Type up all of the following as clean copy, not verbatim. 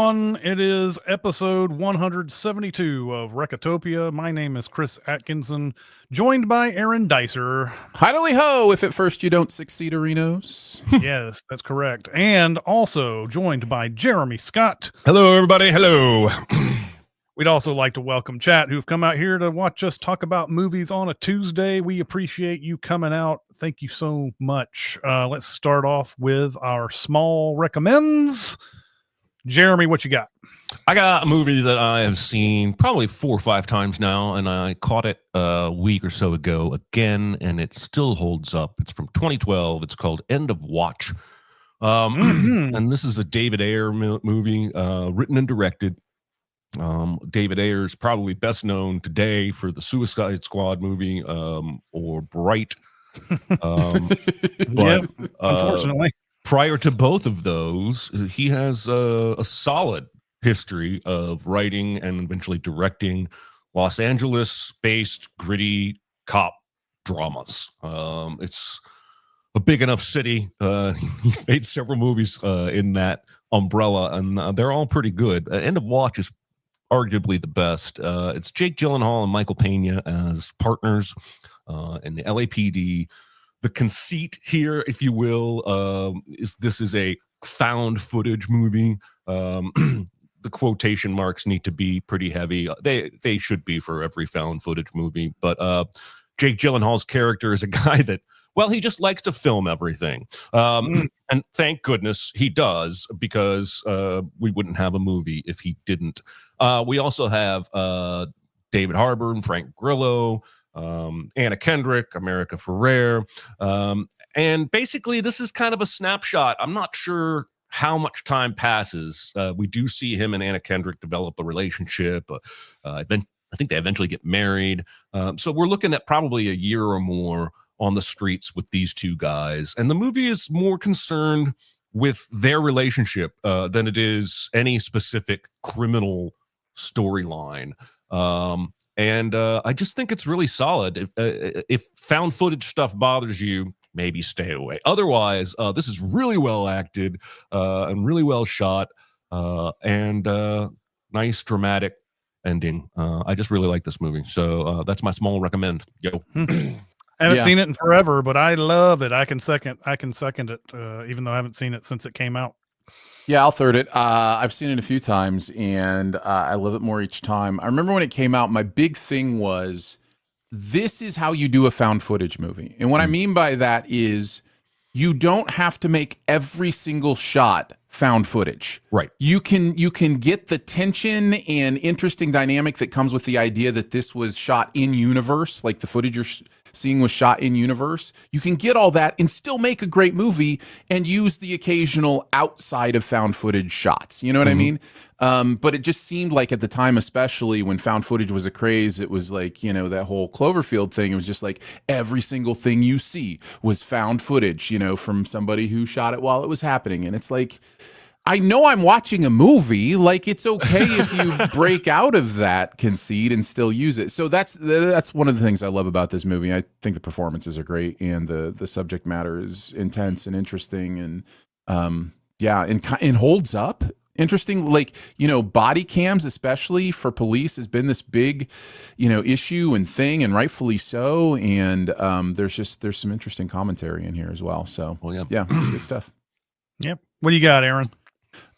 everyone. It is episode 172 of Recotopia. My name is Chris Atkinson, joined by Aaron Dicer. Hidely ho, if at first you don't succeed, Arenos. Yes, that's correct. And also joined by Jeremy Scott. Hello, everybody. Hello. We'd also like to welcome chat who've come out here to watch us talk about movies on a Tuesday. We appreciate you coming out. Thank you so much. Let's start off with our small recommends. Jeremy, what you got? I got a movie that I have seen probably 4 or 5 times now, and I caught it a week or so ago again, and it still holds up. It's from 2012. It's called End of Watch. And this is a David Ayer movie, written and directed. David Ayer is probably best known today for the Suicide Squad movie or Bright. Yep, unfortunately. Prior to both of those, he has a solid history of writing and eventually directing Los Angeles-based gritty cop dramas. It's a big enough city. He made several movies in that umbrella, and they're all pretty good. End of Watch is arguably the best. It's Jake Gyllenhaal and Michael Pena as partners in the LAPD. The conceit here, if you will, is this is a found footage movie. The quotation marks need to be pretty heavy. They should be for every found footage movie. But Jake Gyllenhaal's character is a guy that, well, he just likes to film everything. And thank goodness he does, because we wouldn't have a movie if he didn't. We also have David Harbour and Frank Grillo, Anna Kendrick, America Ferrer. And basically, this is kind of a snapshot. I'm not sure how much time passes. We do see him and Anna Kendrick develop a relationship. I think they eventually get married. So we're looking at probably a year or more on the streets with these two guys. And the movie is more concerned with their relationship than it is any specific criminal storyline. And I just think it's really solid. If found footage stuff bothers you, maybe stay away. Otherwise, this is really well acted and really well shot, and nice dramatic ending. I just really like this movie. So that's my small recommend. Yo. I haven't seen it in forever, but I love it. I can second it, even though I haven't seen it since it came out. Yeah, I'll third it. I've seen it a few times, and I love it more each time. I remember when it came out, my big thing was, this is how you do a found footage movie. And what I mean by that is, you don't have to make every single shot found footage. Right. You can get the tension and interesting dynamic that comes with the idea that this was shot in universe, like the footage you're seeing was shot in universe. You can get all that and still make a great movie and use the occasional outside of found footage shots. You know what I mean? But it just seemed like at the time, especially when found footage was a craze, it was like, you know, that whole Cloverfield thing. It was just like every single thing you see was found footage, you know, from somebody who shot it while it was happening. And it's like, I know I'm watching a movie. Like, it's okay if you break out of that conceit and still use it. So that's one of the things I love about this movie. I think the performances are great, and the subject matter is intense and interesting, and and holds up. Interesting, like, you know, body cams, especially for police, has been this big, you know, issue and thing, and rightfully so. And there's some interesting commentary in here as well. So, yeah, it's good stuff. Yep. What do you got, Aaron?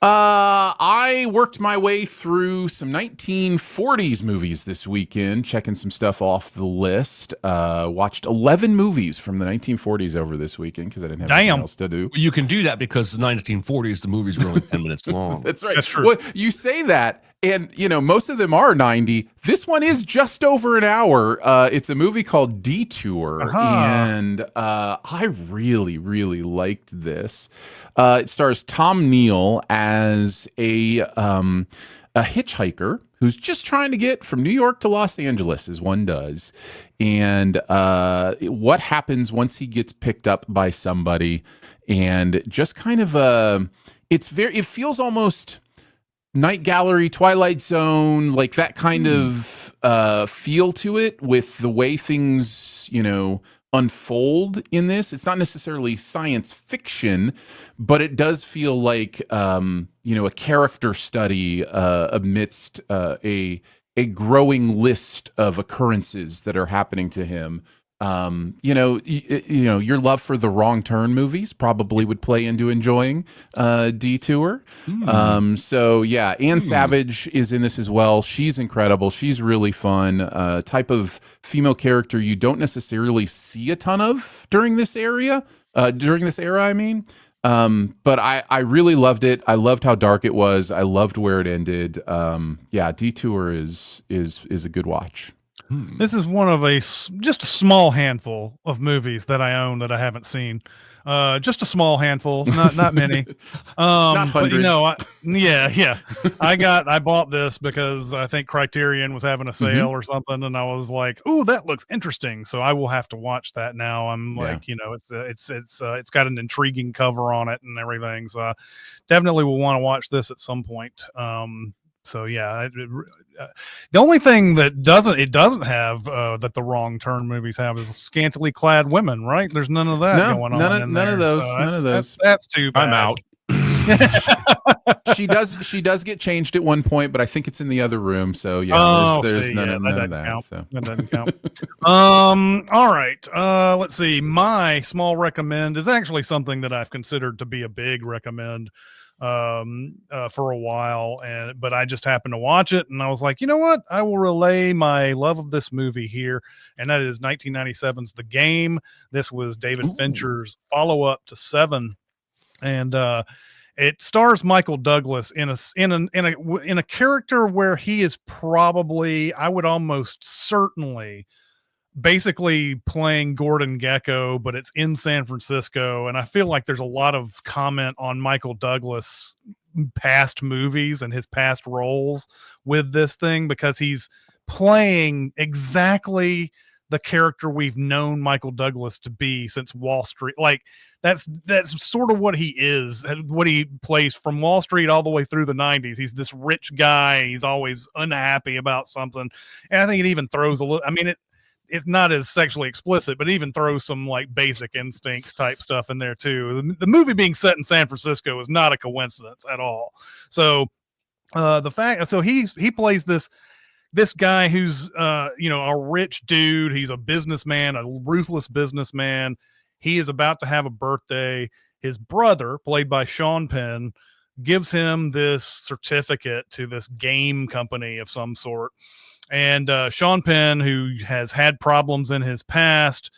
I worked my way through some 1940s movies this weekend, checking some stuff off the list. Watched 11 movies from the 1940s over this weekend because I didn't have anything else to do. You can do that because the 1940s, the movies were only 10 minutes long. That's right. That's true. Well, you say that, and, you know, most of them are 90. This one is just over an hour. It's a movie called Detour, and I really, really liked this. It stars Tom Neal as a hitchhiker who's just trying to get from New York to Los Angeles, as one does. And what happens once he gets picked up by somebody, and just kind of it feels almost Night Gallery, Twilight Zone, like that kind of feel to it, with the way things, you know, unfold in this. It's not necessarily science fiction, but it does feel like a character study amidst a growing list of occurrences that are happening to him. Your love for the Wrong Turn movies probably would play into enjoying Detour. So yeah, Anne Savage is in this as well. She's incredible. She's really fun. Type of female character you don't necessarily see a ton of during this era. I mean. But I really loved it. I loved how dark it was. I loved where it ended. Detour is a good watch. This is one of just a small handful of movies that I own that I haven't seen. Just a small handful, not many. Not hundreds. But, yeah. I bought this because I think Criterion was having a sale or something, and I was like, "Ooh, that looks interesting." So I will have to watch that now. I'm like, it's got an intriguing cover on it and everything. So I definitely will want to watch this at some point. So yeah, the only thing that doesn't have that the Wrong Turn movies have is scantily clad women, right? There's none of that going on. None of those. None of those. That's too bad. I'm out. She does get changed at one point, but I think it's in the other room. So yeah, there's none of that. Count. So. That doesn't count. All right. Let's see. My small recommend is actually something that I've considered to be a big recommend for a while, but I just happened to watch it and I was like, you know what, I will relay my love of this movie here, and that is 1997's The Game. This was David Fincher's follow-up to Seven, and it stars Michael Douglas in a character where he is probably, I would almost certainly, basically playing Gordon Gekko, but it's in San Francisco. And I feel like there's a lot of comment on Michael Douglas past movies and his past roles with this thing, because he's playing exactly the character we've known Michael Douglas to be since Wall Street. Like that's sort of what he is, what he plays from Wall Street all the way through the 90s. He's this rich guy. He's always unhappy about something. And I think it even throws a little, it's not as sexually explicit, but even throws some like Basic Instinct type stuff in there too. The movie being set in San Francisco is not a coincidence at all. So he plays this guy who's a rich dude. He's a businessman, a ruthless businessman. He is about to have a birthday. His brother, played by Sean Penn, gives him this certificate to this game company of some sort. And Sean Penn, who has had problems in his past,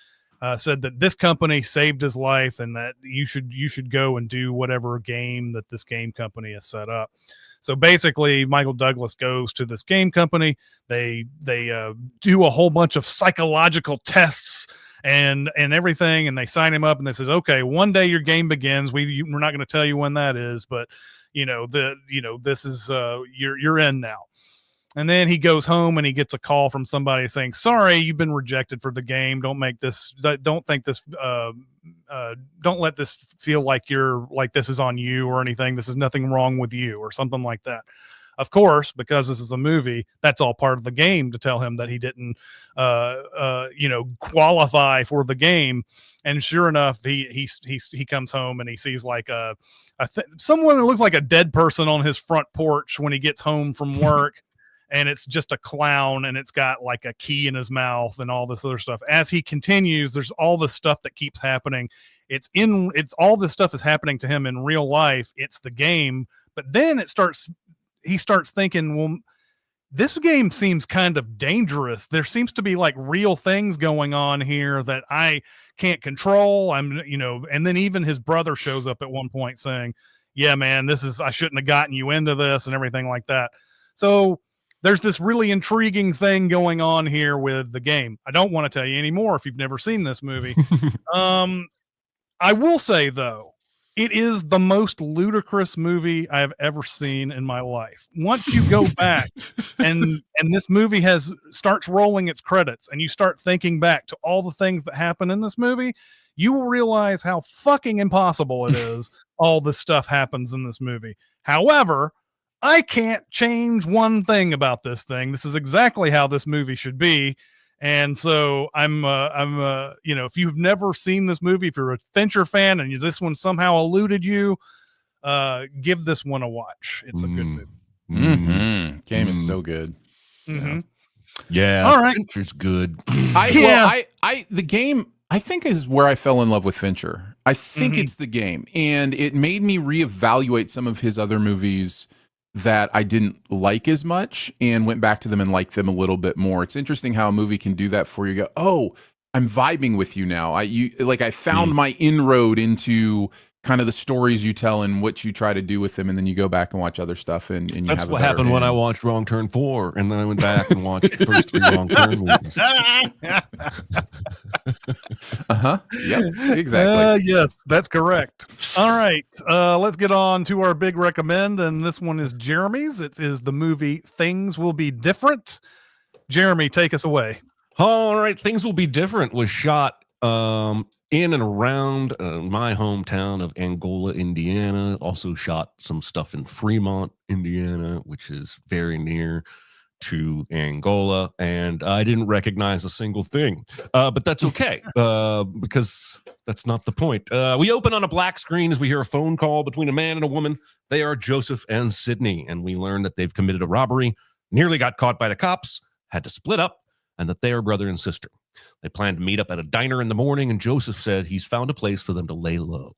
said that this company saved his life and that you should go and do whatever game that this game company has set up. So basically, Michael Douglas goes to this game company. They do a whole bunch of psychological tests and everything, and they sign him up. And they says, okay, one day your game begins. We're not going to tell you when that is, but this is you're in now. And then he goes home and he gets a call from somebody saying, sorry, you've been rejected for the game. Don't let this feel like this is on you or anything. This is nothing wrong with you or something like that. Of course, because this is a movie, that's all part of the game to tell him that he didn't, qualify for the game. And sure enough, he comes home and he sees like someone that looks like a dead person on his front porch when he gets home from work. And it's just a clown, and it's got like a key in his mouth and all this other stuff. As he continues, there's all this stuff that keeps happening. It's all this stuff is happening to him in real life. It's the game. But then he starts thinking, well, this game seems kind of dangerous. There seems to be like real things going on here that I can't control. And then even his brother shows up at one point saying, yeah, man, I shouldn't have gotten you into this and everything like that. So there's this really intriguing thing going on here with the game. I don't want to tell you any more if you've never seen this movie. I will say, though, it is the most ludicrous movie I have ever seen in my life. Once you go back and this movie starts rolling its credits and you start thinking back to all the things that happen in this movie, you will realize how fucking impossible it is. All this stuff happens in this movie. However, I can't change one thing about this thing. This is exactly how this movie should be. And so you know, if you've never seen this movie, if you're a Fincher fan and this one somehow eluded you, give this one a watch. It's a good movie. Game is so good. Yeah. All right. Fincher's good. The game, I think, is where I fell in love with Fincher. I think it's the game. And it made me reevaluate some of his other movies that I didn't like as much and went back to them and liked them a little bit more. It's interesting how a movie can do that for you. Go, oh, I'm vibing with you now. I found my inroad into kind of the stories you tell and what you try to do with them, and then you go back and watch other stuff. And you that's have what happened when I watched Wrong Turn 4, and then I went back and watched the first 3 Wrong Turn movies. Yep. Exactly. Yes, that's correct. All right, let's get on to our big recommend, and this one is Jeremy's. It is the movie Things Will Be Different. Jeremy, take us away. All right, Things Will Be Different was shot in and around my hometown of Angola, Indiana. Also shot some stuff in Fremont, Indiana, which is very near to Angola. And I didn't recognize a single thing, but that's okay because that's not the point. We open on a black screen as we hear a phone call between a man and a woman. They are Joseph and Sydney, and we learn that they've committed a robbery, nearly got caught by the cops, had to split up, and that they are brother and sister. They plan to meet up at a diner in the morning, and Joseph said he's found a place for them to lay low.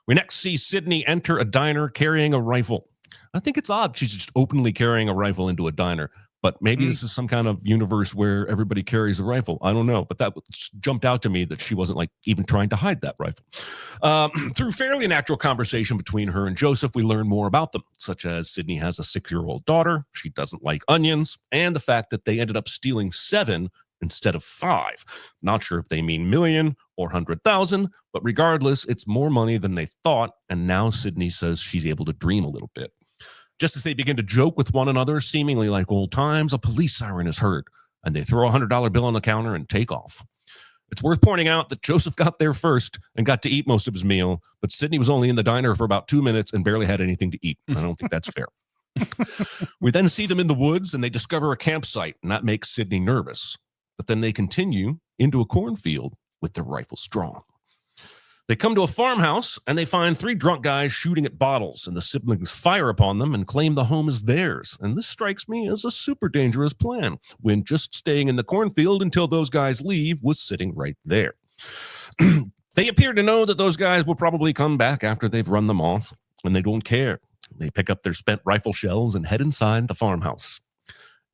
We next see Sydney enter a diner carrying a rifle. I think it's odd she's just openly carrying a rifle into a diner, but maybe this is some kind of universe where everybody carries a rifle. I don't know, but that jumped out to me that she wasn't like even trying to hide that rifle. Through fairly natural conversation between her and Joseph, we learn more about them, such as Sydney has a 6-year-old daughter, she doesn't like onions, and the fact that they ended up stealing 7 instead of 5. Not sure if they mean million or 100,000, but regardless, it's more money than they thought, and now Sydney says she's able to dream a little bit. Just as they begin to joke with one another, seemingly like old times, a police siren is heard, and they throw a $100 bill on the counter and take off. It's worth pointing out that Joseph got there first and got to eat most of his meal, but Sydney was only in the diner for about 2 minutes and barely had anything to eat. I don't think that's fair. We then see them in the woods, and they discover a campsite, and that makes Sydney nervous. But then they continue into a cornfield with their rifles drawn. They come to a farmhouse, and they find 3 drunk guys shooting at bottles, and the siblings fire upon them and claim the home is theirs. And this strikes me as a super dangerous plan, when just staying in the cornfield until those guys leave was sitting right there. They appear to know that those guys will probably come back after they've run them off, and they don't care. They pick up their spent rifle shells and head inside the farmhouse.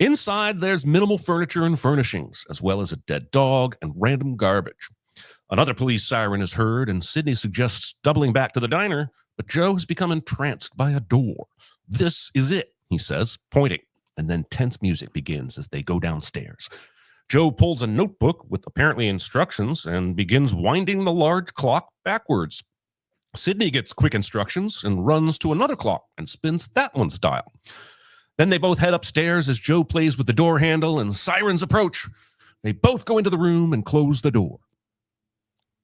Inside, there's minimal furniture and furnishings, as well as a dead dog and random garbage. Another police siren is heard, and Sydney suggests doubling back to the diner, but Joe has become entranced by a door. This is it, he says, pointing, and then tense music begins as they go downstairs. Joe pulls a notebook with apparently instructions and begins winding the large clock backwards. Sydney gets quick instructions and runs to another clock and spins that one's dial. Then they both head upstairs as Joe plays with the door handle and sirens approach. They both go into the room and close the door.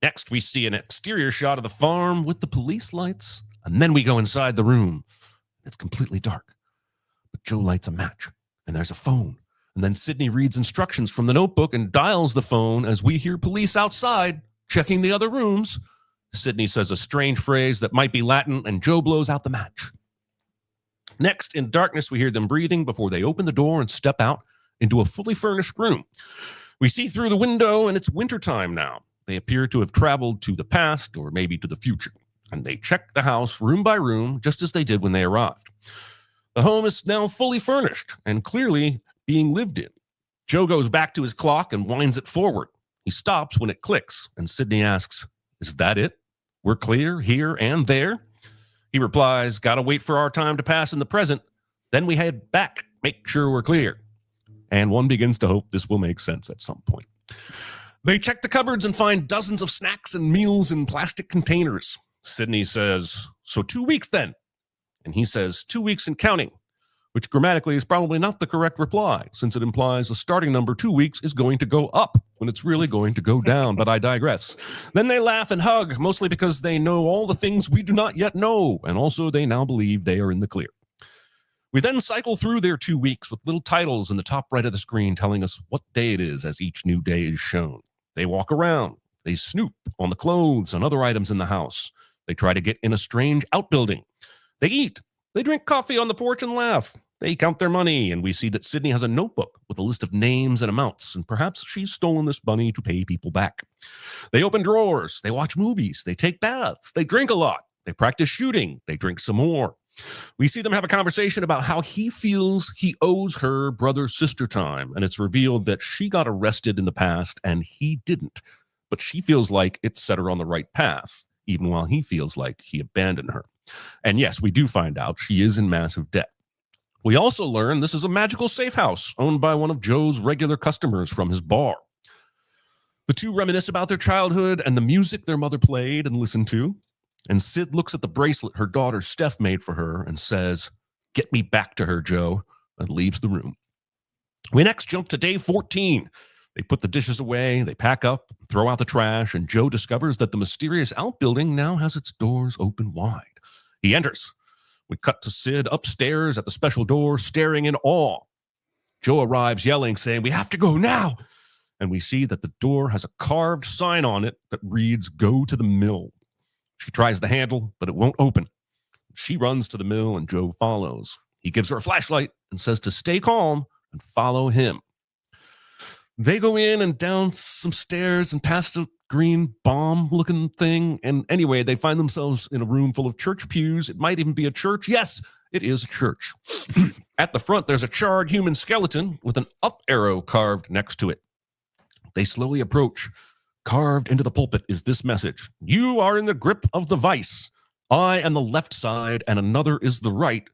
Next, we see an exterior shot of the farm with the police lights, and then we go inside the room. It's completely dark, but Joe lights a match, and there's a phone. And then Sydney reads instructions from the notebook and dials the phone as we hear police outside checking the other rooms. Sydney says a strange phrase that might be Latin, and Joe blows out the match. Next, in darkness, we hear them breathing before they open the door and step out into a fully furnished room. We see through the window, and it's wintertime now. They appear to have traveled to the past or maybe to the future, and they check the house room by room just as they did when they arrived. The home is now fully furnished and clearly being lived in. Joe goes back to his clock and winds it forward. He stops when it clicks, and Sydney asks, "Is that it? We're clear here and there?" He replies, "Gotta wait for our time to pass in the present. Then we head back, make sure we're clear." And one begins to hope this will make sense at some point. They check the cupboards and find dozens of snacks and meals in plastic containers. Sydney says, "So 2 weeks then?" And he says, 2 weeks and counting, which grammatically is probably not the correct reply, since it implies the starting number 2 weeks is going to go up when it's really going to go down, but I digress. Then they laugh and hug, mostly because they know all the things we do not yet know, and also they now believe they are in the clear. We then cycle through their 2 weeks with little titles in the top right of the screen telling us what day it is as each new day is shown. They walk around. They snoop on the clothes and other items in the house. They try to get in a strange outbuilding. They eat. They drink coffee on the porch and laugh. They count their money, and we see that Sydney has a notebook with a list of names and amounts, and perhaps she's stolen this money to pay people back. They open drawers. They watch movies. They take baths. They drink a lot. They practice shooting. They drink some more. We see them have a conversation about how he feels he owes her brother-sister time, and it's revealed that she got arrested in the past and he didn't, but she feels like it set her on the right path, even while he feels like he abandoned her. And yes, we do find out she is in massive debt. We also learn this is a magical safe house owned by one of Joe's regular customers from his bar. The two reminisce about their childhood and the music their mother played and listened to. And Sid looks at the bracelet her daughter Steph made for her and says, "Get me back to her, Joe," and leaves the room. We next jump to day 14. They put the dishes away, they pack up, throw out the trash, and Joe discovers that the mysterious outbuilding now has its doors open wide. He enters. We cut to Sid upstairs at the special door, staring in awe. Joe arrives yelling, saying, "We have to go now." And we see that the door has a carved sign on it that reads, "Go to the mill." She tries the handle, but it won't open. She runs to the mill and Joe follows. He gives her a flashlight and says to stay calm and follow him. They go in and down some stairs and past a green bomb-looking thing. And anyway, they find themselves in a room full of church pews. It might even be a church. Yes, it is a church. At the front, there's a charred human skeleton with an up arrow carved next to it. They slowly approach. Carved into the pulpit is this message: "You are in the grip of the vice. I am the left side and another is the right.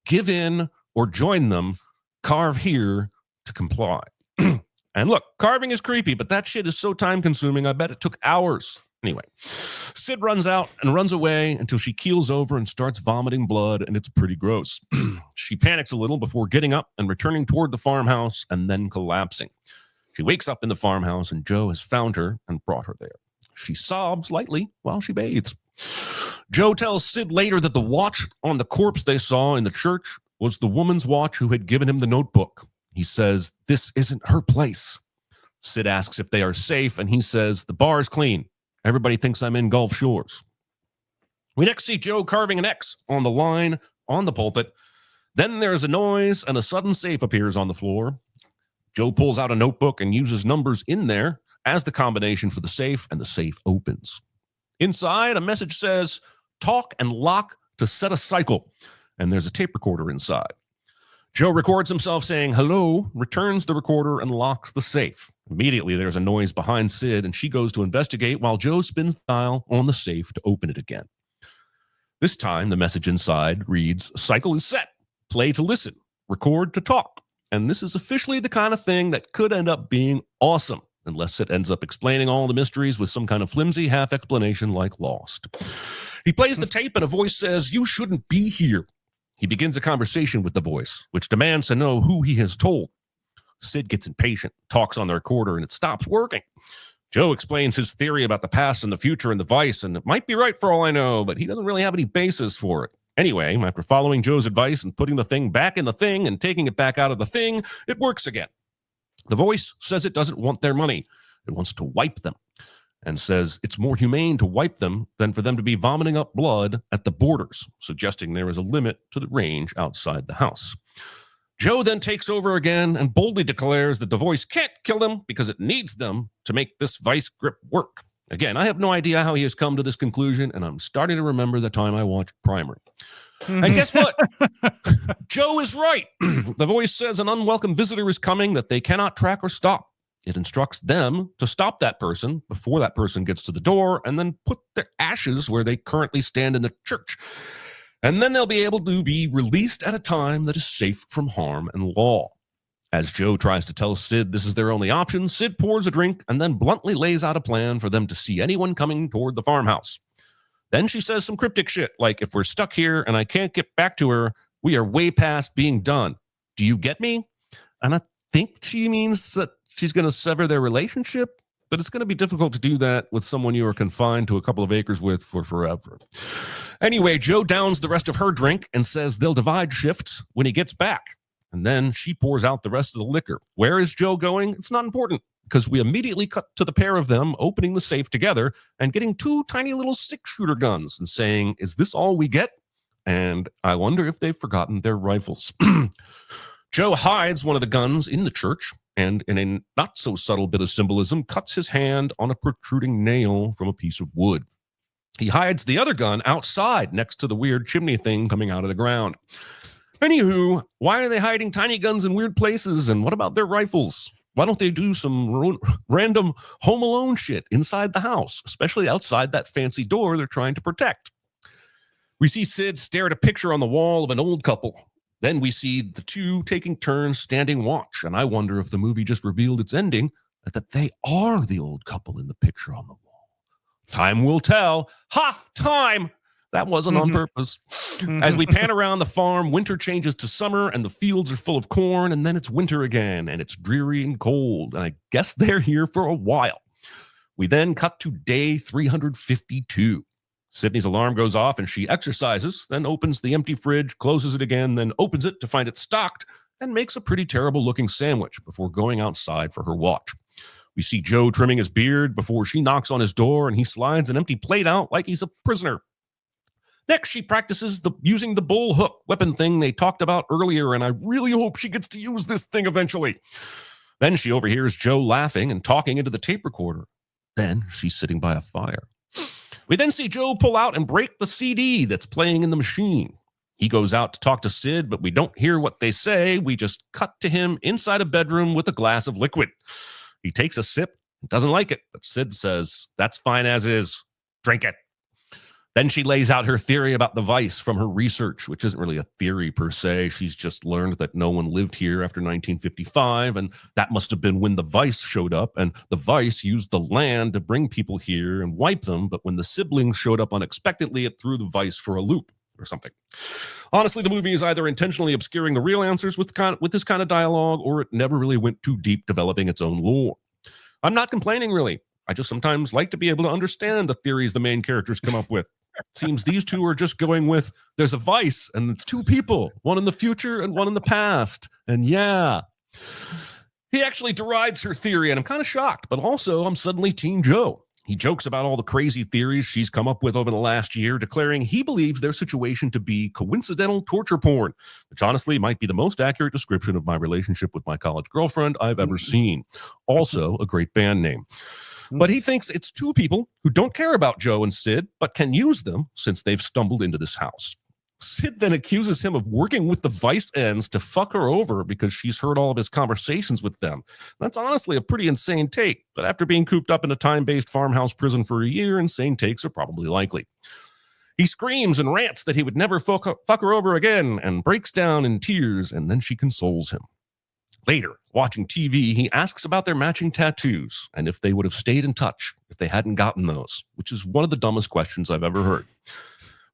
Give in or join them. Carve here to comply." And look, carving is creepy, but that shit is so time consuming. I bet it took hours. Anyway, Sid runs out and runs away until she keels over and starts vomiting blood, and it's pretty gross. She panics a little before getting up and returning toward the farmhouse and then collapsing. She wakes up in the farmhouse and Joe has found her and brought her there. She sobs lightly while she bathes. Joe tells Sid later that the watch on the corpse they saw in the church was the woman's watch who had given him the notebook. He says, "This isn't her place." Sid asks if they are safe, and he says, "The bar is clean. Everybody thinks I'm in Gulf Shores." We next see Joe carving an X on the line on the pulpit. Then there's a noise, and a sudden safe appears on the floor. Joe pulls out a notebook and uses numbers in there as the combination for the safe, and the safe opens. Inside, a message says, "Talk and lock to set a cycle," and there's a tape recorder inside. Joe records himself saying hello, returns the recorder, and locks the safe. Immediately, there's a noise behind Sid, and she goes to investigate while Joe spins the dial on the safe to open it again. This time, the message inside reads, "Cycle is set. Play to listen. Record to talk." And this is officially the kind of thing that could end up being awesome, unless it ends up explaining all the mysteries with some kind of flimsy half explanation like Lost. He plays the tape and a voice says, "You shouldn't be here." He begins a conversation with the voice, which demands to know who he has told. Sid gets impatient, talks on the recorder, and it stops working. Joe explains his theory about the past and the future and the vice, and it might be right for all I know, but he doesn't really have any basis for it. Anyway, after following Joe's advice and putting the thing back in the thing and taking it back out of the thing, it works again. The voice says it doesn't want their money. It wants to wipe them, and says it's more humane to wipe them than for them to be vomiting up blood at the borders, suggesting there is a limit to the range outside the house. Joe then takes over again and boldly declares that the voice can't kill them because it needs them to make this vice grip work. Again, I have no idea how he has come to this conclusion, and I'm starting to remember the time I watched Primer. And guess what? Joe is right. The voice says an unwelcome visitor is coming that they cannot track or stop. It instructs them to stop that person before that person gets to the door and then put their ashes where they currently stand in the church. And then they'll be able to be released at a time that is safe from harm and law. As Joe tries to tell Sid this is their only option, Sid pours a drink and then bluntly lays out a plan for them to see anyone coming toward the farmhouse. Then she says some cryptic shit like, "If we're stuck here and I can't get back to her, we are way past being done. Do you get me?" And I think she means that she's going to sever their relationship, but it's going to be difficult to do that with someone you are confined to a couple of acres with for forever. Anyway, Joe downs the rest of her drink and says they'll divide shifts when he gets back. And then she pours out the rest of the liquor. Where is Joe going? It's not important, because we immediately cut to the pair of them opening the safe together and getting 2 tiny little 6-shooter guns and saying, "Is this all we get?" And I wonder if they've forgotten their rifles. Joe hides one of the guns in the church and, in a not so subtle bit of symbolism, cuts his hand on a protruding nail from a piece of wood. He hides the other gun outside next to the weird chimney thing coming out of the ground. Anywho, why are they hiding tiny guns in weird places? And what about their rifles? Why don't they do some random Home Alone shit inside the house, especially outside that fancy door they're trying to protect? We see Sid stare at a picture on the wall of an old couple. Then we see the two taking turns standing watch. And I wonder if the movie just revealed its ending, that they are the old couple in the picture on the wall. Time will tell. Ha! Time! That wasn't on purpose. As we pan around the farm, winter changes to summer and the fields are full of corn, and then it's winter again and it's dreary and cold. And I guess they're here for a while. We then cut to day 352. Sydney's alarm goes off and she exercises, then opens the empty fridge, closes it again, then opens it to find it stocked, and makes a pretty terrible looking sandwich before going outside for her watch. We see Joe trimming his beard before she knocks on his door and he slides an empty plate out like he's a prisoner. Next, she practices using the bull hook weapon thing they talked about earlier, and I really hope she gets to use this thing eventually. Then she overhears Joe laughing and talking into the tape recorder. Then she's sitting by a fire. We then see Joe pull out and break the CD that's playing in the machine. He goes out to talk to Sid, but we don't hear what they say. We just cut to him inside a bedroom with a glass of liquid. He takes a sip, doesn't like it, but Sid says, "That's fine as is. Drink it." Then she lays out her theory about the vice from her research, which isn't really a theory per se. She's just learned that no one lived here after 1955, and that must have been when the vice showed up, and the vice used the land to bring people here and wipe them, but when the siblings showed up unexpectedly, it threw the vice for a loop or something. Honestly, the movie is either intentionally obscuring the real answers with this kind of dialogue, or it never really went too deep developing its own lore. I'm not complaining, really. I just sometimes like to be able to understand the theories the main characters come up with. It seems these two are just going with, there's a vice, and it's 2 people, one in the future and one in the past. And yeah, he actually derides her theory, and I'm kind of shocked, but also I'm suddenly Team Joe. He jokes about all the crazy theories she's come up with over the last year, declaring he believes their situation to be coincidental torture porn, which honestly might be the most accurate description of my relationship with my college girlfriend I've ever seen. Also, a great band name. But he thinks it's 2 people who don't care about Joe and Sid, but can use them since they've stumbled into this house. Sid then accuses him of working with the vice ends to fuck her over because she's heard all of his conversations with them. That's honestly a pretty insane take, but after being cooped up in a time-based farmhouse prison for a year, insane takes are probably likely. He screams and rants that he would never fuck her over again and breaks down in tears, and then she consoles him. Later, watching TV, he asks about their matching tattoos and if they would have stayed in touch if they hadn't gotten those, which is one of the dumbest questions I've ever heard.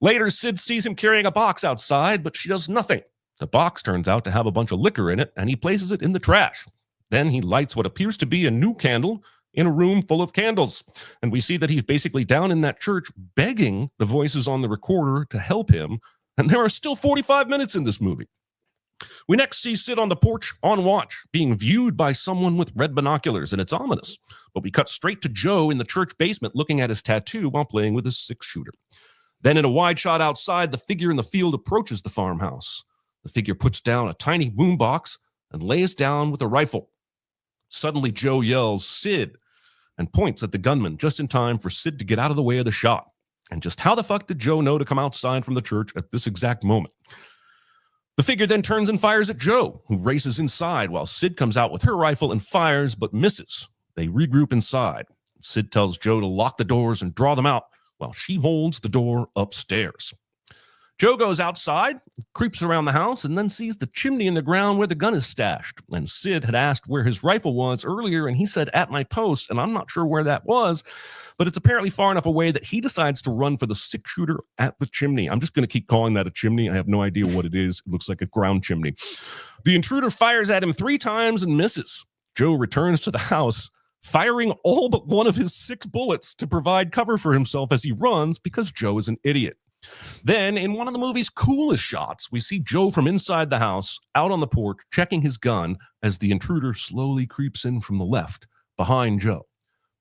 Later, Sid sees him carrying a box outside, but she does nothing. The box turns out to have a bunch of liquor in it, and he places it in the trash. Then he lights what appears to be a new candle in a room full of candles. And we see that he's basically down in that church begging the voices on the recorder to help him. And there are still 45 minutes in this movie. We next see Sid on the porch on watch, being viewed by someone with red binoculars, and it's ominous. But we cut straight to Joe in the church basement looking at his tattoo while playing with his 6-shooter. Then in a wide shot outside, the figure in the field approaches the farmhouse. The figure puts down a tiny boombox and lays down with a rifle. Suddenly, Joe yells, "Sid," and points at the gunman just in time for Sid to get out of the way of the shot. And just how the fuck did Joe know to come outside from the church at this exact moment? The figure then turns and fires at Joe, who races inside while Sid comes out with her rifle and fires but misses. They regroup inside. Sid tells Joe to lock the doors and draw them out while she holds the door upstairs. Joe goes outside, creeps around the house, and then sees the chimney in the ground where the gun is stashed. And Sid had asked where his rifle was earlier, and he said, "At my post," and I'm not sure where that was, but it's apparently far enough away that he decides to run for the 6-shooter at the chimney. I'm just going to keep calling that a chimney. I have no idea what it is. It looks like a ground chimney. The intruder fires at him 3 times and misses. Joe returns to the house, firing all but one of his 6 bullets to provide cover for himself as he runs because Joe is an idiot. Then, in one of the movie's coolest shots, we see Joe from inside the house, out on the porch, checking his gun as the intruder slowly creeps in from the left, behind Joe.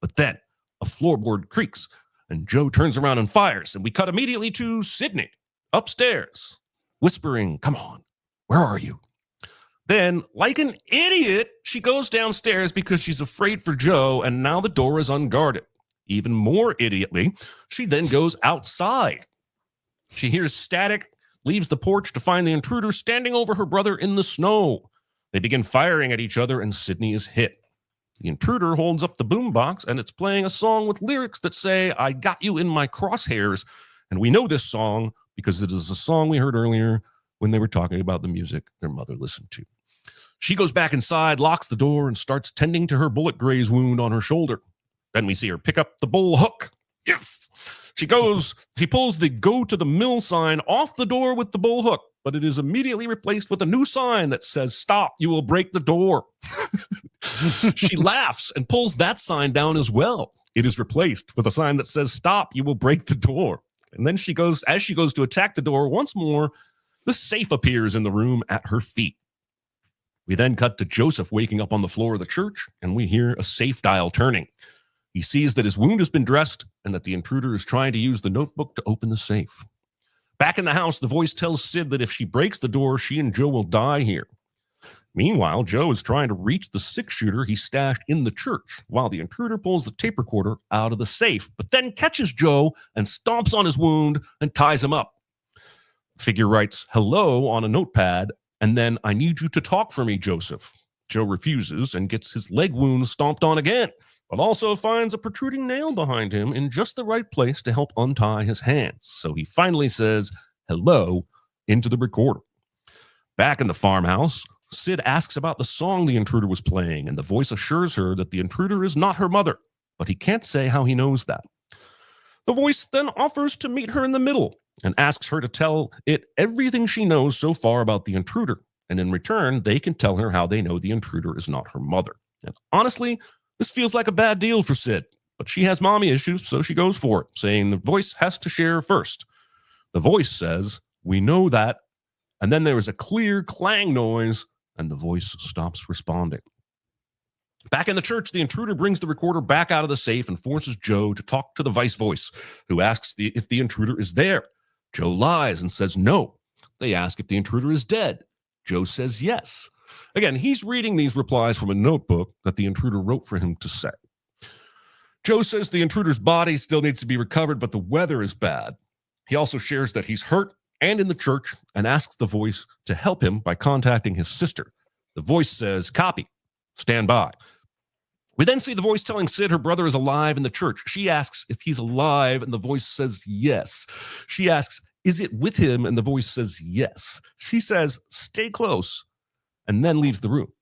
But then, a floorboard creaks, and Joe turns around and fires, and we cut immediately to Sydney, upstairs, whispering, "Come on, where are you?" Then, like an idiot, she goes downstairs because she's afraid for Joe, and now the door is unguarded. Even more idiotly, she then goes outside. She hears static, leaves the porch to find the intruder standing over her brother in the snow. They begin firing at each other, and Sydney is hit. The intruder holds up the boombox, and it's playing a song with lyrics that say, "I got you in my crosshairs." And we know this song because it is a song we heard earlier when they were talking about the music their mother listened to. She goes back inside, locks the door, and starts tending to her bullet graze wound on her shoulder. Then we see her pick up the bull hook. Yes! She pulls the "go to the mill" sign off the door with the bull hook, but it is immediately replaced with a new sign that says, "Stop, you will break the door." She laughs and pulls that sign down as well. It is replaced with a sign that says, "Stop, you will break the door." And then as she goes to attack the door once more, the safe appears in the room at her feet. We then cut to Joseph waking up on the floor of the church, and we hear a safe dial turning. He sees that his wound has been dressed and that the intruder is trying to use the notebook to open the safe. Back in the house, the voice tells Sid that if she breaks the door, she and Joe will die here. Meanwhile, Joe is trying to reach the 6-shooter he stashed in the church while the intruder pulls the tape recorder out of the safe, but then catches Joe and stomps on his wound and ties him up. The figure writes "hello" on a notepad, and then "I need you to talk for me, Joseph." Joe refuses and gets his leg wound stomped on again, but also finds a protruding nail behind him in just the right place to help untie his hands. So he finally says "hello" into the recorder. Back in the farmhouse, Sid asks about the song the intruder was playing, and the voice assures her that the intruder is not her mother, but he can't say how he knows that. The voice then offers to meet her in the middle and asks her to tell it everything she knows so far about the intruder, and in return, they can tell her how they know the intruder is not her mother. And honestly, this feels like a bad deal for Sid, but she has mommy issues, so she goes for it, saying the voice has to share first. The voice says, "We know that," and then there is a clear clang noise, and the voice stops responding. Back in the church, the intruder brings the recorder back out of the safe and forces Joe to talk to the vice voice, who asks if the intruder is there. Joe lies and says no. They ask if the intruder is dead. Joe says yes. Again, he's reading these replies from a notebook that the intruder wrote for him to say. Joe says the intruder's body still needs to be recovered, but the weather is bad. He also shares that he's hurt and in the church and asks the voice to help him by contacting his sister. The voice says, "Copy, stand by." We then see the voice telling Sid her brother is alive in the church. She asks if he's alive, and the voice says yes. She asks, "Is it with him?" And the voice says yes. She says, "Stay close," and then leaves the room.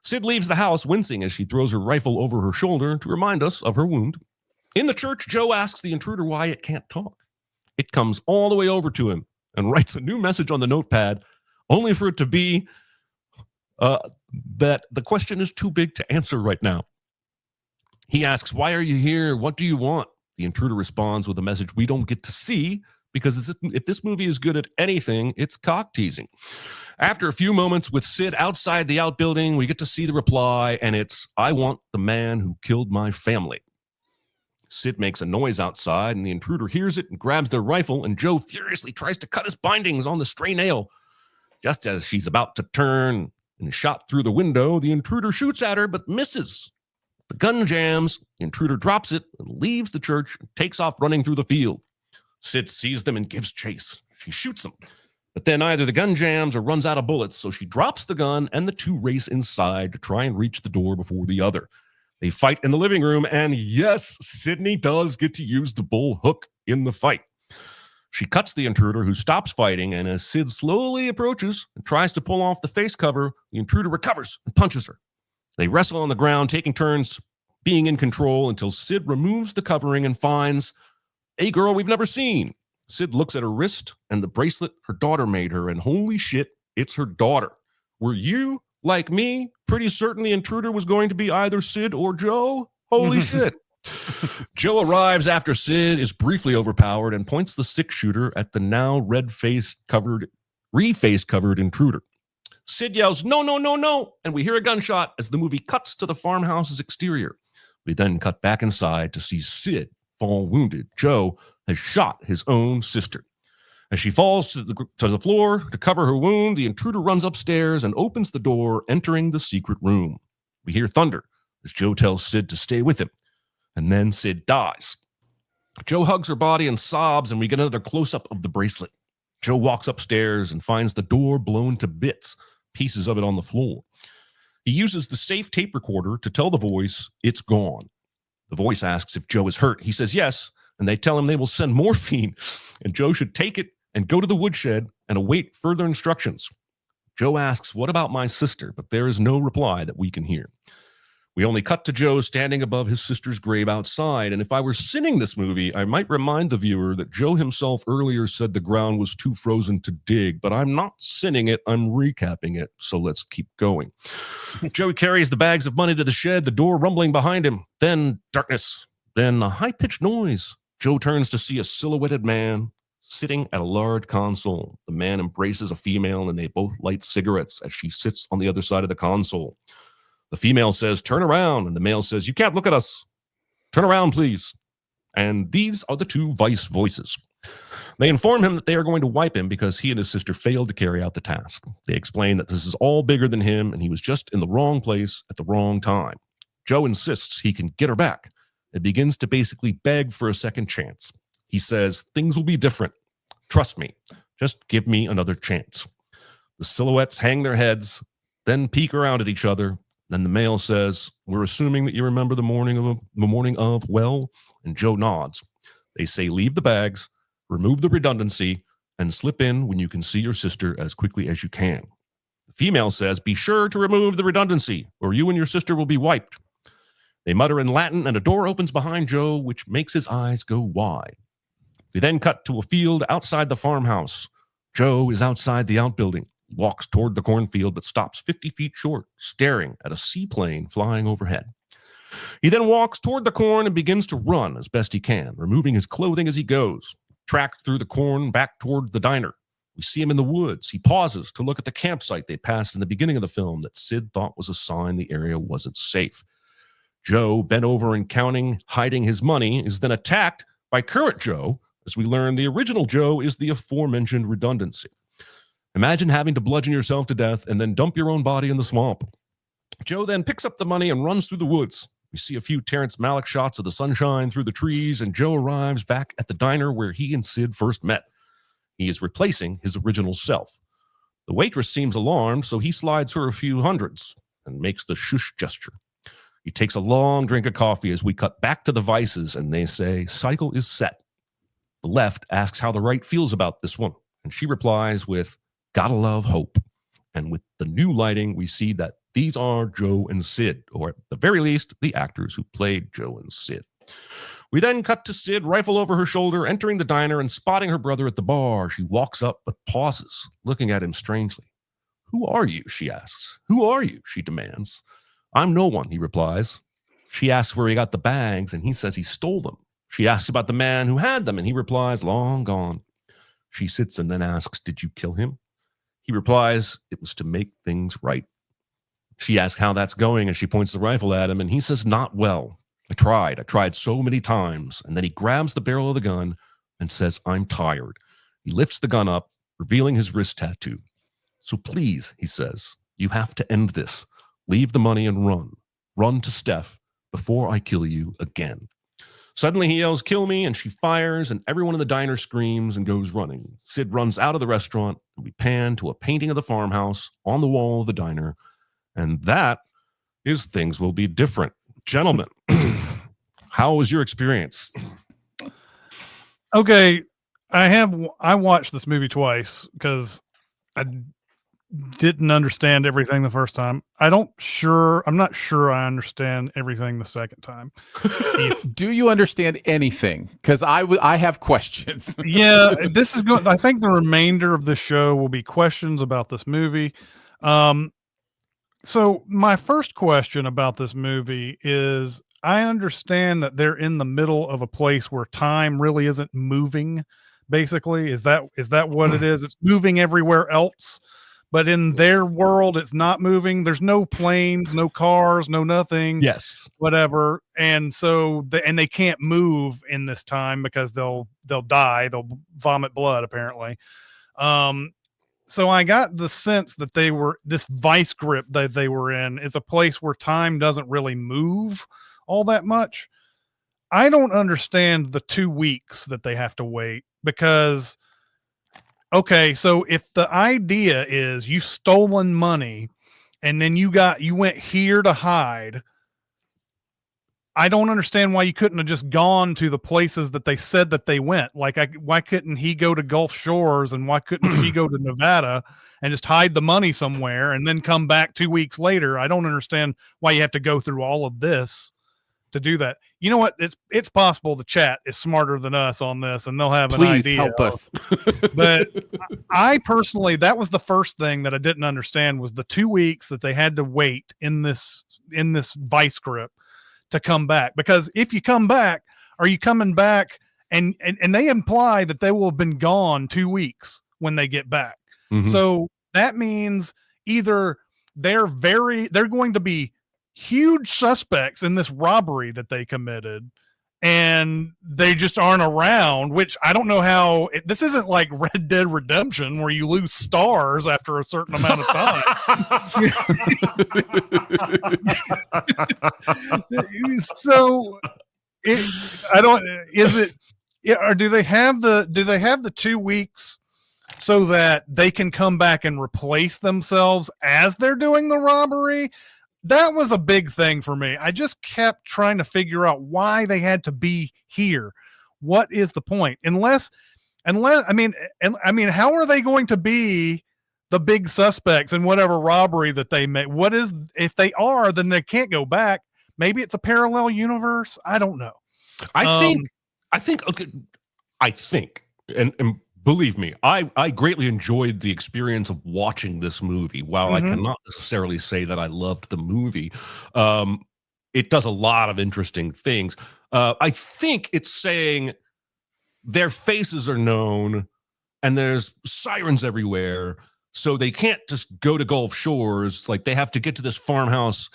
Sid leaves the house wincing as she throws her rifle over her shoulder to remind us of her wound. In the church, Joe asks the intruder why it can't talk. It comes all the way over to him and writes a new message on the notepad, only for it to be that the question is too big to answer right now. He asks, "Why are you here? What do you want?" The intruder responds with a message we don't get to see, because if this movie is good at anything, it's cock teasing. After a few moments with Sid outside the outbuilding, we get to see the reply, and it's, "I want the man who killed my family." Sid makes a noise outside, and the intruder hears it and grabs their rifle, and Joe furiously tries to cut his bindings on the stray nail. Just as she's about to turn and is shot through the window, the intruder shoots at her but misses. The gun jams, the intruder drops it and leaves the church and takes off running through the field. Sid sees them and gives chase. She shoots them, but then either the gun jams or runs out of bullets, so she drops the gun and the two race inside to try and reach the door before the other. They fight in the living room, and yes, Sydney does get to use the bull hook in the fight. She cuts the intruder, who stops fighting, and as Sid slowly approaches and tries to pull off the face cover, the intruder recovers and punches her. They wrestle on the ground, taking turns being in control until Sid removes the covering and finds a girl we've never seen. Sid looks at her wrist and the bracelet her daughter made her, and holy shit, it's her daughter. Were you, like me, pretty certain the intruder was going to be either Sid or Joe? Holy shit. Joe arrives after Sid is briefly overpowered and points the six-shooter at the now re-face covered intruder. Sid yells, "No, no, no, no," and we hear a gunshot as the movie cuts to the farmhouse's exterior. We then cut back inside to see Sid fall wounded. Joe has shot his own sister. As she falls to the floor to cover her wound, the intruder runs upstairs and opens the door, entering the secret room. We hear thunder as Joe tells Sid to stay with him, and then Sid dies. Joe hugs her body and sobs, and we get another close-up of the bracelet. Joe walks upstairs and finds the door blown to bits, pieces of it on the floor. He uses the safe tape recorder to tell the voice it's gone. The voice asks if Joe is hurt. He says yes, and they tell him they will send morphine, and Joe should take it and go to the woodshed and await further instructions. Joe asks, "What about my sister?" But there is no reply that we can hear. We only cut to Joe standing above his sister's grave outside, and if I were sinning this movie, I might remind the viewer that Joe himself earlier said the ground was too frozen to dig, but I'm not sinning it, I'm recapping it, so let's keep going. Joe carries the bags of money to the shed, the door rumbling behind him, then darkness, then a high-pitched noise. Joe turns to see a silhouetted man sitting at a large console. The man embraces a female, and they both light cigarettes as she sits on the other side of the console. The female says, "Turn around," and the male says, "You can't look at us. Turn around, please." And these are the two vice voices. They inform him that they are going to wipe him because he and his sister failed to carry out the task. They explain that this is all bigger than him, and he was just in the wrong place at the wrong time. Joe insists he can get her back and begins to basically beg for a second chance. He says, "Things will be different. Trust me. Just give me another chance." The silhouettes hang their heads, then peek around at each other. Then the male says, "We're assuming that you remember the morning of, well," and Joe nods. They say, "Leave the bags, remove the redundancy, and slip in when you can see your sister as quickly as you can." The female says, "Be sure to remove the redundancy, or you and your sister will be wiped." They mutter in Latin, and a door opens behind Joe, which makes his eyes go wide. We then cut to a field outside the farmhouse. Joe is outside the outbuilding. He walks toward the cornfield, but stops 50 feet short, staring at a seaplane flying overhead. He then walks toward the corn and begins to run as best he can, removing his clothing as he goes. Tracked through the corn back toward the diner. We see him in the woods. He pauses to look at the campsite they passed in the beginning of the film that Sid thought was a sign the area wasn't safe. Joe, bent over and counting, hiding his money, is then attacked by current Joe. As we learn, the original Joe is the aforementioned redundancy. Imagine having to bludgeon yourself to death and then dump your own body in the swamp. Joe then picks up the money and runs through the woods. We see a few Terrence Malick shots of the sunshine through the trees, and Joe arrives back at the diner where he and Sid first met. He is replacing his original self. The waitress seems alarmed, so he slides her a few hundreds and makes the shush gesture. He takes a long drink of coffee as we cut back to the vices, and they say, "Cycle is set." The left asks how the right feels about this one, and she replies with, "Gotta love hope." And with the new lighting, we see that these are Joe and Sid, or at the very least, the actors who played Joe and Sid. We then cut to Sid, rifle over her shoulder, entering the diner and spotting her brother at the bar. She walks up but pauses, looking at him strangely. "Who are you?" she asks. "Who are you?" she demands. "I'm no one," he replies. She asks where he got the bags, and he says he stole them. She asks about the man who had them, and he replies, "Long gone." She sits and then asks, "Did you kill him?" He replies, "It was to make things right." She asks how that's going, and she points the rifle at him, and he says, "Not well. I tried so many times." And then he grabs the barrel of the gun and says, "I'm tired." He lifts the gun up, revealing his wrist tattoo. "So please," he says, "you have to end this. Leave the money and run. Run to Steph before I kill you again." Suddenly he yells, "Kill me," and she fires, and everyone in the diner screams and goes running. Sid runs out of the restaurant, and we pan to a painting of the farmhouse on the wall of the diner, and that is Things Will Be Different. Gentlemen, how was your experience? Okay, I watched this movie twice because I didn't understand everything the first time. I'm not sure I understand everything the second time. Do you understand anything? Because I have questions. Yeah, this is good. I think the remainder of the show will be questions about this movie. So my first question about this movie is, I understand that they're in the middle of a place where time really isn't moving. Basically, is that what it is? It's moving everywhere else, but in their world, it's not moving. There's no planes, no cars, no nothing. Yes. Whatever. And so they can't move in this time because they'll die. They'll vomit blood apparently. So I got the sense that this vice grip that they were in is a place where time doesn't really move all that much. I don't understand the 2 weeks that they have to wait because, okay, so if the idea is you've stolen money and then you went here to hide, I don't understand why you couldn't have just gone to the places that they said that they went. Like, why couldn't he go to Gulf Shores and why couldn't she go to Nevada and just hide the money somewhere and then come back 2 weeks later? I don't understand why you have to go through all of this to do that. You know what? It's possible the chat is smarter than us on this and they'll have an idea. Please help us. But I personally, that was the first thing that I didn't understand was the 2 weeks that they had to wait in this vice grip to come back. Because if you come back, are you coming back and they imply that they will have been gone 2 weeks when they get back. Mhm. So that means either they're going to be huge suspects in this robbery that they committed and they just aren't around, which I don't know how this isn't like Red Dead Redemption where you lose stars after a certain amount of time. So or do they have the 2 weeks so that they can come back and replace themselves as they're doing the robbery? That was a big thing for me. I just kept trying to figure out why they had to be here. What is the point? Unless I mean, how are they going to be the big suspects in whatever robbery that they make? If they are, then they can't go back. Maybe it's a parallel universe. I don't know. I think, and believe me, I greatly enjoyed the experience of watching this movie. While I cannot necessarily say that I loved the movie, it does a lot of interesting things. I think it's saying their faces are known and there's sirens everywhere, so they can't just go to Gulf Shores. Like, they have to get to this farmhouse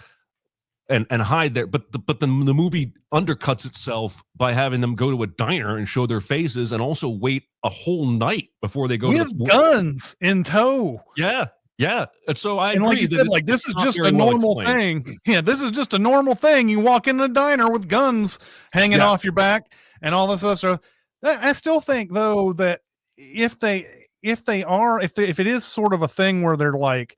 and hide there. But the movie undercuts itself by having them go to a diner and show their faces and also wait a whole night before they go with guns in tow. Yeah. And so I agree. Like you said, like, this is just a normal thing. Yeah, this is just a normal thing. You walk in a diner with guns hanging off your back and all this other stuff. I still think though that if it is sort of a thing where they're like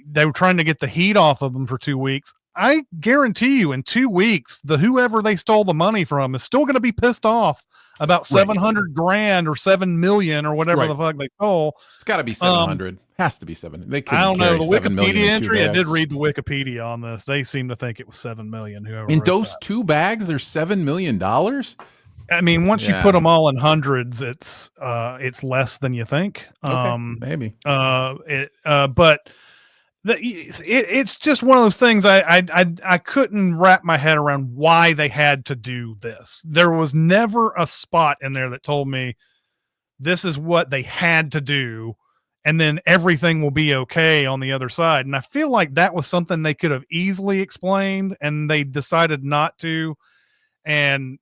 they were trying to get the heat off of them for 2 weeks, I guarantee you in 2 weeks, whoever they stole the money from is still going to be pissed off about 700 grand or 7 million or whatever the fuck they stole. It's got to be 700. Has to be 7. They I don't know. The Wikipedia entry, I bags. did read the Wikipedia on this. They seem to think it was 7 million. Whoever in wrote those that. 2 bags, there's $7 million. I mean, once you put them all in hundreds, it's less than you think. Okay, maybe. But it's just one of those things. I couldn't wrap my head around why they had to do this. There was never a spot in there that told me this is what they had to do, and then everything will be okay on the other side. And I feel like that was something they could have easily explained, and they decided not to. And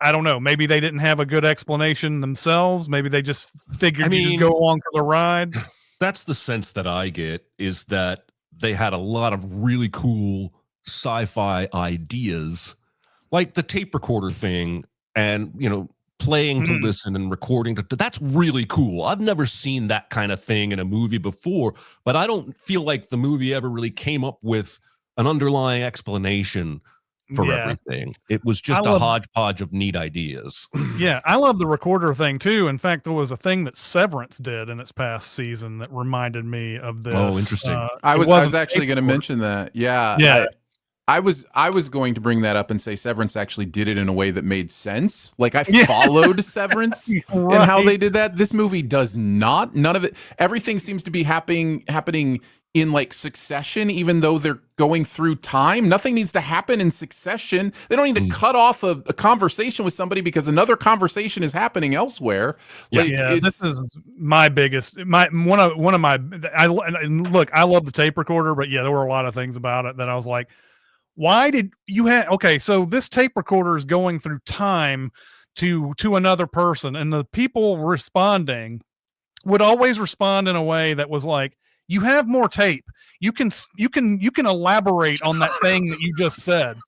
I don't know. Maybe they didn't have a good explanation themselves. Maybe they just figured you just go along for the ride. That's the sense that I get, is that they had a lot of really cool sci-fi ideas, like the tape recorder thing, and playing to listen and recording to. That's really cool. I've never seen that kind of thing in a movie before, but I don't feel like the movie ever really came up with an underlying explanation for everything. It was just a hodgepodge of neat ideas. Yeah, I love the recorder thing too. In fact, there was a thing that Severance did in its past season that reminded me of this. Oh, interesting. I was actually going to mention that. Yeah. I was going to bring that up and say Severance actually did it in a way that made sense. Like, I followed Severance and how they did that. This movie does not. None of it. Everything seems to be happening in like succession, even though they're going through time. Nothing needs to happen in succession. They don't need to cut off a conversation with somebody because another conversation is happening elsewhere. Yeah. Like, Yeah, this is my biggest, one of my. And look, I love the tape recorder, but yeah, there were a lot of things about it that I was like, why did you have? Okay, so this tape recorder is going through time to another person, and the people responding would always respond in a way that was like, you have more tape, you can elaborate on that thing that you just said.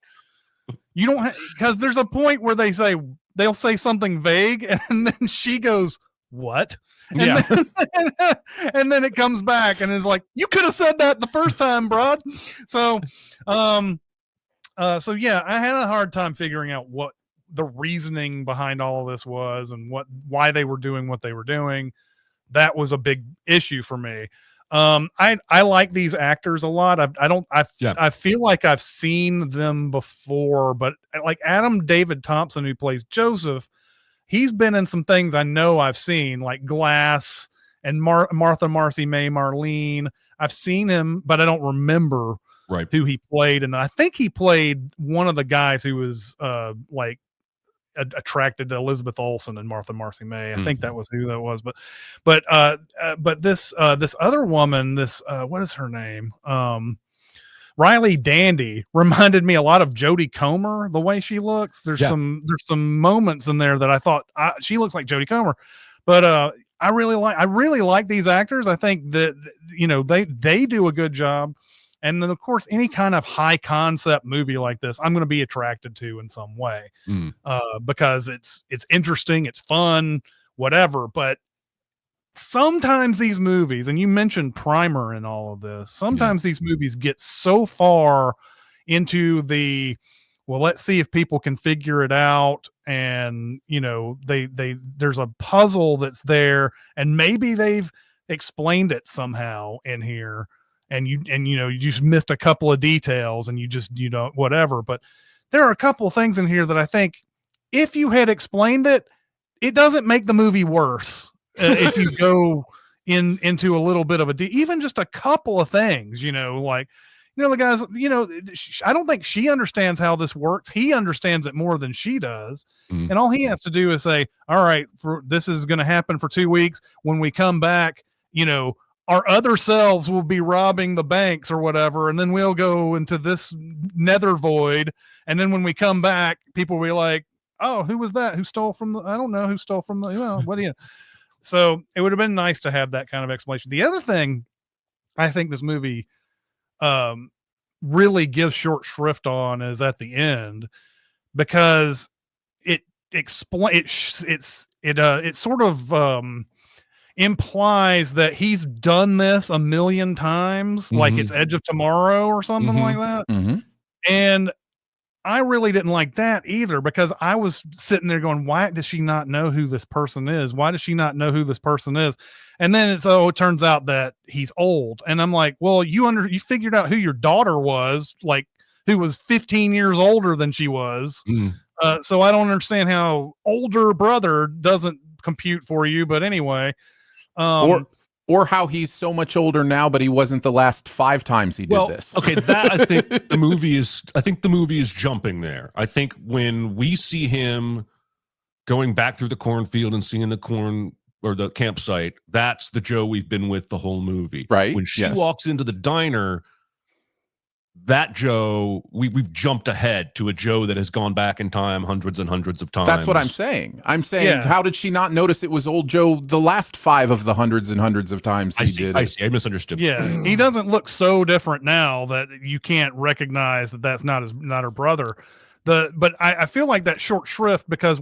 You don't because there's a point where they'll say something vague, and then she goes, what? And then, and then it comes back and it's like, you could have said that the first time, broad. So so yeah, I had a hard time figuring out what the reasoning behind all of this was and why they were doing what they were doing. That was a big issue for me. I like these actors a lot. I feel like I've seen them before, but like Adam David Thompson, who plays Joseph, he's been in some things I know I've seen, like Glass and Martha Marcy May Marlene. I've seen him, but I don't remember who he played. And I think he played one of the guys who was like attracted to Elizabeth Olsen and Martha Marcy May. I think that was who that was. But this other woman, what is her name? Riley Dandy reminded me a lot of Jodie Comer, the way she looks. There's some moments in there that I thought she looks like Jodie Comer, but I really like these actors. I think that, you know, they do a good job. And then, of course, any kind of high concept movie like this, I'm going to be attracted to in some way because it's interesting, it's fun, whatever. But sometimes these movies, and you mentioned Primer and all of this, sometimes these movies get so far into well, let's see if people can figure it out. And, you know, there's a puzzle that's there, and maybe they've explained it somehow in here. And you know, you just missed a couple of details and you just, you know, whatever. But there are a couple of things in here that I think if you had explained it, it doesn't make the movie worse. If you go into a little bit of even just a couple of things, you know, like, you know, the guys, you know, I don't think she understands how this works. He understands it more than she does. And all he has to do is say, all right, this is going to happen for 2 weeks. When we come back, you know, our other selves will be robbing the banks or whatever. And then we'll go into this nether void. And then when we come back, people will be like, oh, who was that? Who stole from I don't know who stole from what do you know? So it would have been nice to have that kind of explanation. The other thing I think this movie really gives short shrift on is at the end, because it sort of implies that he's done this a million times, like it's Edge of Tomorrow or something like that. And I really didn't like that either, because I was sitting there going, why does she not know who this person is? Why does she not know who this person is? And then it turns out that he's old. And I'm like, well, you figured out who your daughter was, like, who was 15 years older than she was. So I don't understand how older brother doesn't compute for you. But anyway, or how he's so much older now, but he wasn't the last 5 times he did this. Okay, that I think the movie is jumping there. I think when we see him going back through the cornfield and seeing the corn or the campsite, that's the Joe we've been with the whole movie. Right. When she walks into the diner, that Joe, we've jumped ahead to a Joe that has gone back in time hundreds and hundreds of times. That's what I'm saying. How did she not notice it was old Joe the last 5 of the hundreds and hundreds of times he did it? I see. I misunderstood. Yeah, he doesn't look so different now that you can't recognize that that's not her brother. But I feel like that short shrift because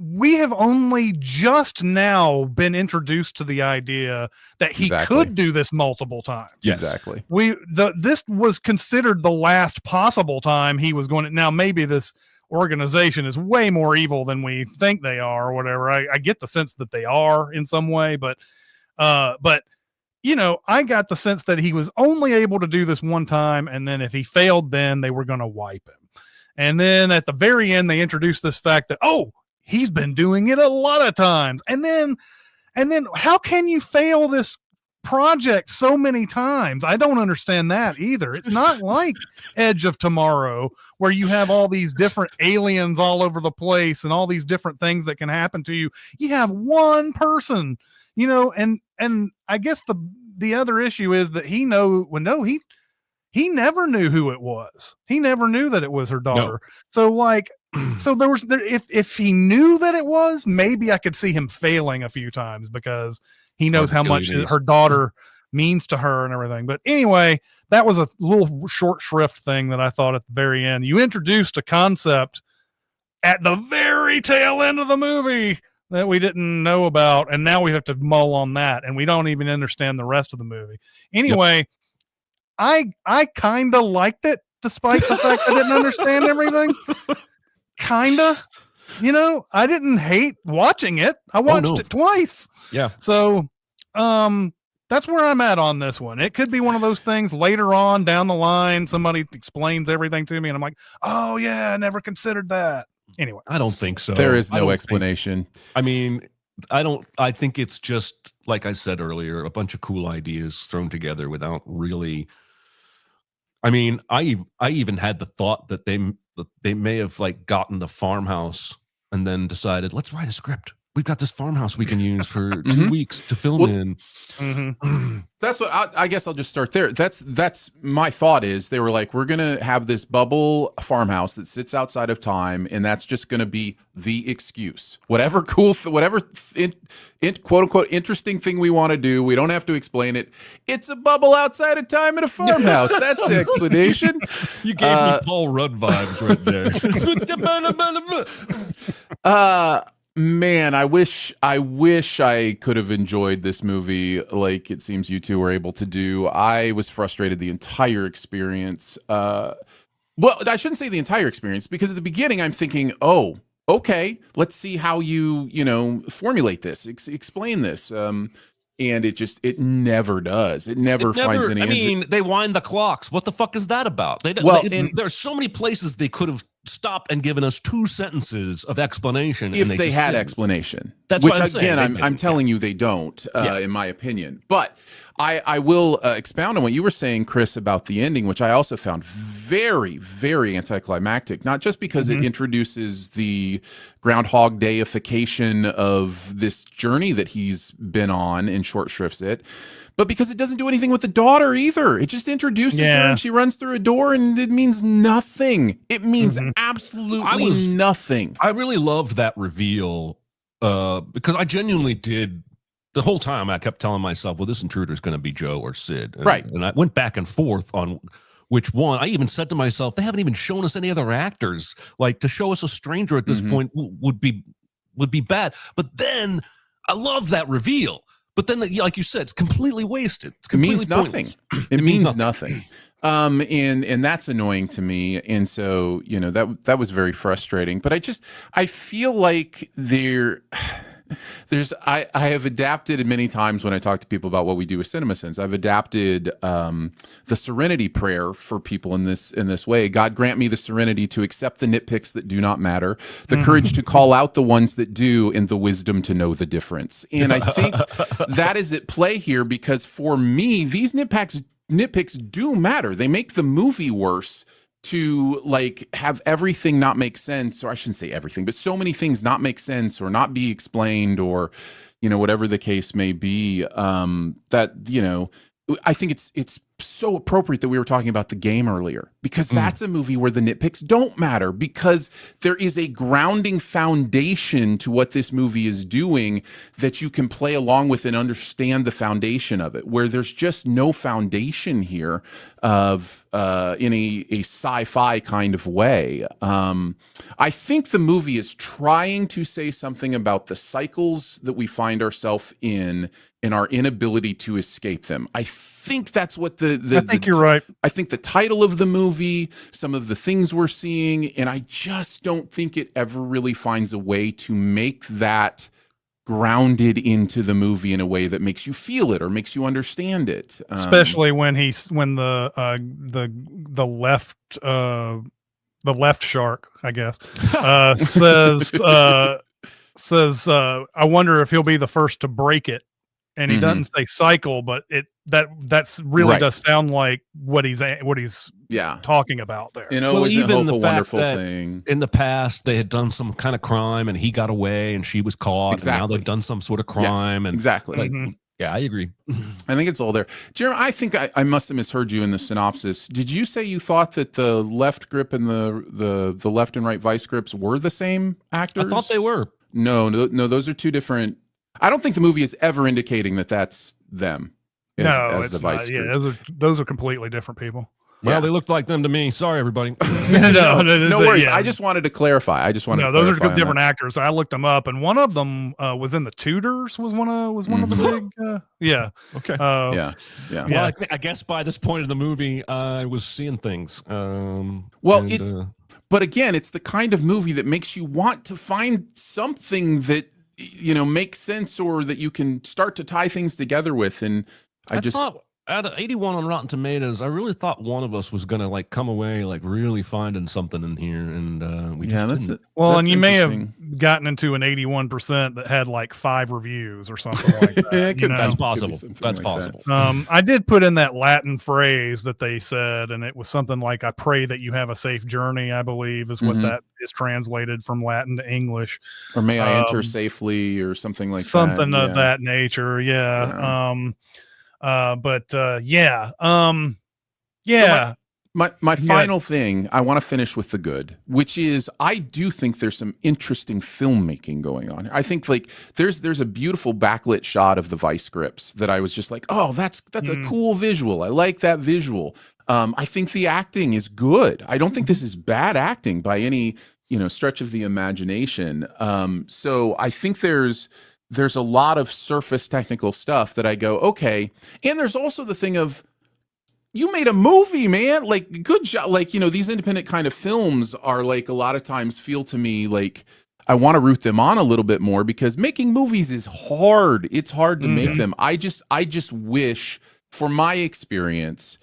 we have only just now been introduced to the idea that he could do this multiple times. Yes. Exactly. This was considered the last possible time he was going to. Now, maybe this organization is way more evil than we think they are or whatever. I get the sense that they are in some way, but you know, I got the sense that he was only able to do this one time. And then if he failed, then they were going to wipe him. And then at the very end, they introduced this fact that, he's been doing it a lot of times. And then how can you fail this project so many times. I don't understand that either. It's not like Edge of Tomorrow where you have all these different aliens all over the place and all these different things that can happen to you. You have one person, and I guess the other issue is that he never knew who it was. He never knew that it was her daughter. No. So if he knew that it was, maybe I could see him failing a few times because he knows how much her daughter means to her and everything. But anyway, that was a little short shrift thing that I thought at the very end. You introduced a concept at the very tail end of the movie that we didn't know about, and now we have to mull on that, and we don't even understand the rest of the movie. Anyway, I kind of liked it, despite the fact I didn't understand everything. Kinda, I didn't hate watching it. I watched it twice. Yeah. So, that's where I'm at on this one. It could be one of those things later on down the line. Somebody explains everything to me and I'm like, oh yeah, I never considered that. Anyway, I don't think so. There is no explanation. I think it's just, like I said earlier, a bunch of cool ideas thrown together without really, I even had the thought that they may have gotten the farmhouse and then decided, let's write a script. We've got this farmhouse we can use for 2 weeks to film in. Mm-hmm. That's what I guess I'll just start there. That's my thought is they were like, we're going to have this bubble farmhouse that sits outside of time. And that's just going to be the excuse, whatever quote unquote interesting thing we want to do. We don't have to explain it. It's a bubble outside of time in a farmhouse. That's the explanation. You gave me Paul Rudd vibes right there. Man, I wish I could have enjoyed this movie like it seems you two were able to do. I was frustrated the entire experience. Well, I shouldn't say the entire experience, because at the beginning I'm thinking, oh, okay, let's see how you formulate this, explain this. And it never does. It never finds any answer. They wind the clocks. What the fuck is that about? There's so many places they could have stopped and given us 2 sentences of explanation if they had explanation. That's which, what I'm again, saying. I'm telling you they don't, in my opinion. But I will expound on what you were saying, Chris, about the ending, which I also found very, very anticlimactic. Not just because it introduces the Groundhog Dayification of this journey that he's been on and short shrifts it, but because it doesn't do anything with the daughter either. It just introduces her and she runs through a door and it means nothing. It means absolutely nothing. I really loved that reveal because I genuinely did. The whole time I kept telling myself, well, this intruder is going to be Joe or Sid. Right. And I went back and forth on which one. I even said to myself, they haven't even shown us any other actors. Like, to show us a stranger at this point would be bad. But then I love that reveal. But then, like you said, it's completely wasted. It's completely pointless. It means nothing. And that's annoying to me. And so, that was very frustrating. But I feel like I have adapted many times when I talk to people about what we do with CinemaSins. I've adapted the serenity prayer for people in this way. God grant me the serenity to accept the nitpicks that do not matter, the courage to call out the ones that do, and the wisdom to know the difference. And I think that is at play here, because for me, these nitpicks do matter. They make the movie worse. To have everything not make sense, or I shouldn't say everything, but so many things not make sense or not be explained, or whatever the case may be. That I think it's so appropriate that we were talking about The Game earlier, because that's a movie where the nitpicks don't matter, because there is a grounding foundation to what this movie is doing that you can play along with and understand the foundation of it, where there's just no foundation here of in a sci-fi kind of way. I think the movie is trying to say something about the cycles that we find ourselves in and our inability to escape them. I think that's what I think you're right. I think the title of the movie, some of the things we're seeing, and I just don't think it ever really finds a way to make that grounded into the movie in a way that makes you feel it or makes you understand it. Especially when the left shark, I guess, says, I wonder if he'll be the first to break it. and he doesn't say cycle, but that's really does sound like what he's talking about there. Well, even even hope the a fact wonderful that thing. in the past they had done some kind of crime and he got away and she was caught, and now Exactly. they've done some sort of crime. And Exactly. like, yeah, I agree. I think it's all there. Jeremy, I think I must have misheard you in the synopsis. Did you say you thought that the left grip and the left and right vice grips were the same actors? I thought they were. No, those are two different. I don't think the movie is ever indicating that that's them. No, as it's the vice not. Yeah, grips. those are completely different people. Well, they looked like them to me. Sorry, everybody. no worries. Yeah. I just wanted to clarify. No, those are different actors. I looked them up, and one of them was in the Tudors. Was one of the big. Yeah. Okay. Yeah. Well, I guess by this point in the movie, I was seeing things. But again, it's the kind of movie that makes you want to find something that makes sense, or that you can start to tie things together with. And I just thought, out of 81 on Rotten Tomatoes, I really thought one of us was gonna like come away like really finding something in here, and we just didn't. Well, and you may have gotten into an 81% that had like 5 reviews or something like that. That's possible. That's possible. I did put in that Latin phrase that they said, and it was something like, "I pray that you have a safe journey," I believe is what that is translated from Latin to English. Or may I enter safely, or something like something that. of that nature. Yeah. So my final thing, I want to finish with the good, which is I do think there's some interesting filmmaking going on here. I think like there's a beautiful backlit shot of the vice grips that I was just like, oh, that's a cool visual. I like that visual. I think the acting is good. I don't think this is bad acting by any stretch of the imagination. So I think there's a lot of surface technical stuff that I go, okay. And there's also the thing of, you made a movie, man. Like, good job. Like, these independent kind of films are like, a lot of times feel to me like I want to root them on a little bit more, because making movies is hard. It's hard to make them. I just wish, for my experience,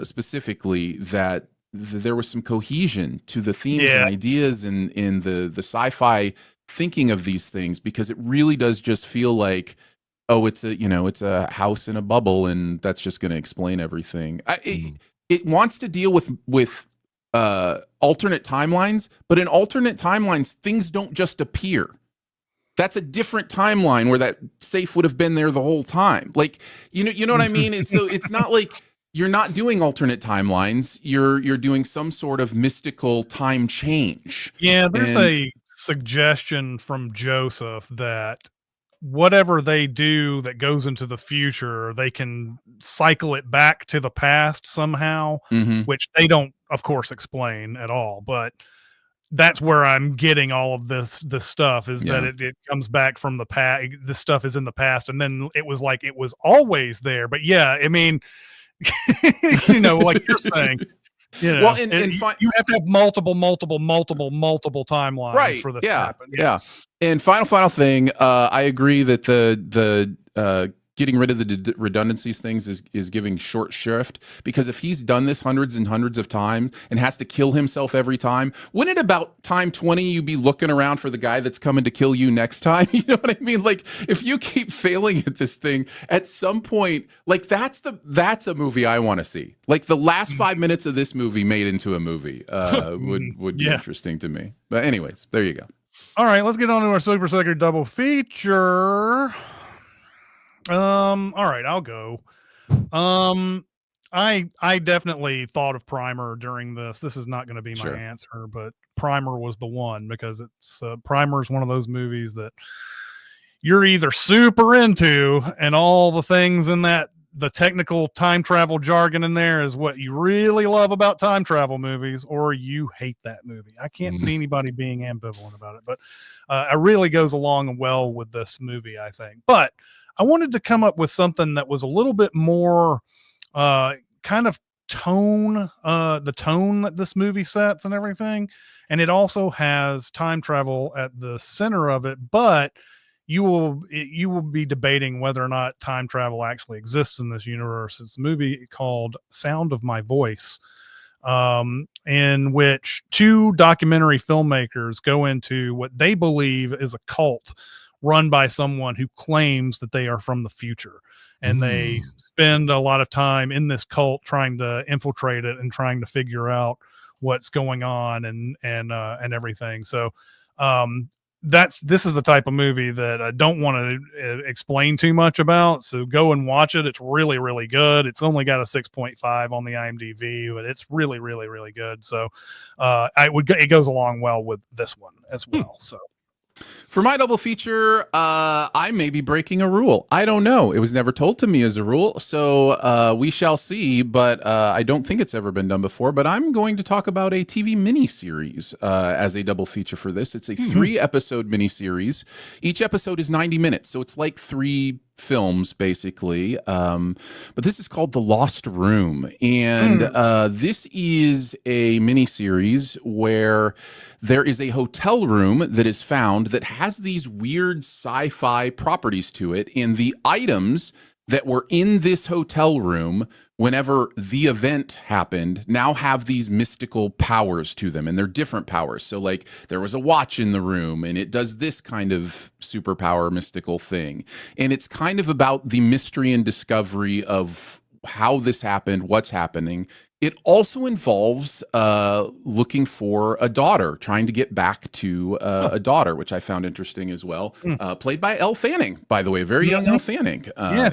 specifically, that there was some cohesion to the themes and ideas in the sci-fi thinking of these things, because it really does just feel like, oh, it's a house in a bubble, and that's just going to explain everything. It wants to deal with alternate timelines, but in alternate timelines, things don't just appear. That's a different timeline where that safe would have been there the whole time. Like, you know what I mean? It's not like you're not doing alternate timelines. You're doing some sort of mystical time change. Yeah, there's a suggestion from Joseph that whatever they do that goes into the future, they can cycle it back to the past somehow, which they don't, of course, explain at all. But that's where I'm getting all of this stuff is that it comes back from the past. This stuff is in the past, and then it was like it was always there. But yeah, I mean, like you're saying. Well, and you have to have multiple timelines for this to happen. Yeah. And final thing, I agree that the getting rid of the redundancies things is giving short shrift, because if he's done this hundreds and hundreds of times and has to kill himself every time, wouldn't it about time 20 you be looking around for the guy that's coming to kill you next time? You know what I mean? Like, if you keep failing at this thing, at some point, like that's a movie I want to see. Like the last 5 minutes of this movie made into a movie would be interesting to me. But anyways, there you go. All right, let's get on to our Super Sucker double feature. All right, I'll go. I definitely thought of Primer during this. This is not going to be my answer, but Primer was the one, because it's Primer is one of those movies that you're either super into, and all the things in that, the technical time travel jargon in there is what you really love about time travel movies, or you hate that movie. I can't see anybody being ambivalent about it, but it really goes along well with this movie, I think. But I wanted to come up with something that was a little bit more kind of tone, the tone that this movie sets and everything. And it also has time travel at the center of it, but you will be debating whether or not time travel actually exists in this universe. It's a movie called Sound of My Voice, in which 2 documentary filmmakers go into what they believe is a cult run by someone who claims that they are from the future, and they spend a lot of time in this cult trying to infiltrate it and trying to figure out what's going on and everything. So this is the type of movie that I don't want to explain too much about. So go and watch it. It's really, really good. It's only got a 6.5 on the IMDb, but it's really, really, really good. So it goes along well with this one as well. So for my double feature, I may be breaking a rule. I don't know. It was never told to me as a rule, so we shall see. But I don't think it's ever been done before. But I'm going to talk about a TV miniseries as a double feature for this. It's a 3-episode miniseries. Each episode is 90 minutes, so it's like 3 films basically, but this is called The Lost Room, and this is a miniseries where there is a hotel room that is found that has these weird sci-fi properties to it, and the items that were in this hotel room whenever the event happened now have these mystical powers to them, and they're different powers. So like there was a watch in the room and it does this kind of superpower mystical thing. And it's kind of about the mystery and discovery of how this happened, what's happening. It also involves looking for a daughter, trying to get back to a daughter, which I found interesting as well. Played by Elle Fanning, by the way, very young Elle Fanning